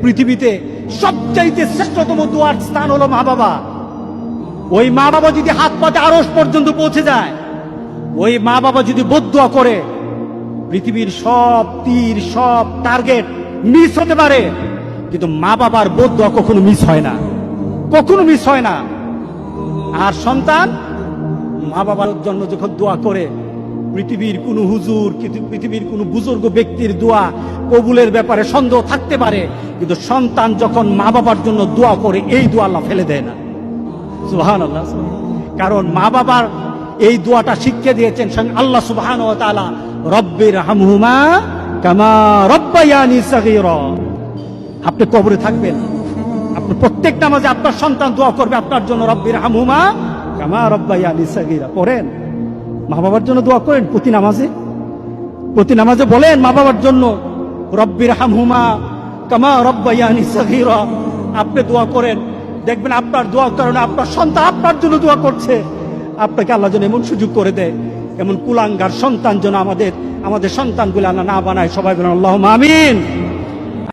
পৃথিবীতে সবচাইতে শ্রেষ্ঠতম দোয়ার স্থান হলো মা বাবা। ওই মা বাবা যদি হাত পাতে আরশ পর্যন্ত পৌঁছে যায়, ওই মা বাবা যদি বদদুয়া করে, পৃথিবীর সব তীর সব টার্গেট মিস হতে পারে, কিন্তু মা বাবার বদদুয়া কখনো মিস হয় না, কখনো মিস হয় না। আর সন্তান মা বাবার জন্য যখন দোয়া করে, পৃথিবীর কোন হুজুর, পৃথিবীর কোন বুজুর্গ ব্যক্তির দোয়া কবুলের ব্যাপারে সন্দেহ থাকতে পারে, কিন্তু সন্তান যখন মা বাবার জন্য দোয়া করে, এই দোয়া আল্লাহ ফেলে দেয় না। সুবহানাল্লাহ। কারণ মা বাবার এই দোয়াটা শিখিয়ে দিয়েছেন স্বয়ং আল্লাহ সুবহানাহু ওয়া তাআলা, রব্বির হামহুমা কামা রব্বায়ানি সাগীরা। আপনি কবরে থাকবেন, আপনি প্রত্যেক নামাজে আপনার সন্তান দোয়া করবে আপনার জন্য, রব্বির হামহুমা কামা রব্বায়ানি সাগীরা। পড়েন, মা বাবার জন্য দোয়া করেন প্রতি নামাজে বলেন মা বাবার জন্য, রব্বির হামহুমা কামা রব্বায়ানি সাগীরা। আপনি দোয়া করেন, দেখবেন আপনার দোয়ার কারণে আপনার সন্তান আপনার জন্য দোয়া করছে। আপনাকে আল্লাহ যেন এমন সুযোগ করে দেয়, এমন কুলাঙ্গার সন্তান যেন আমাদের সন্তানগুলো আল্লাহ না বানায়। সবাই বলেন আল্লাহুম্মা আমিন।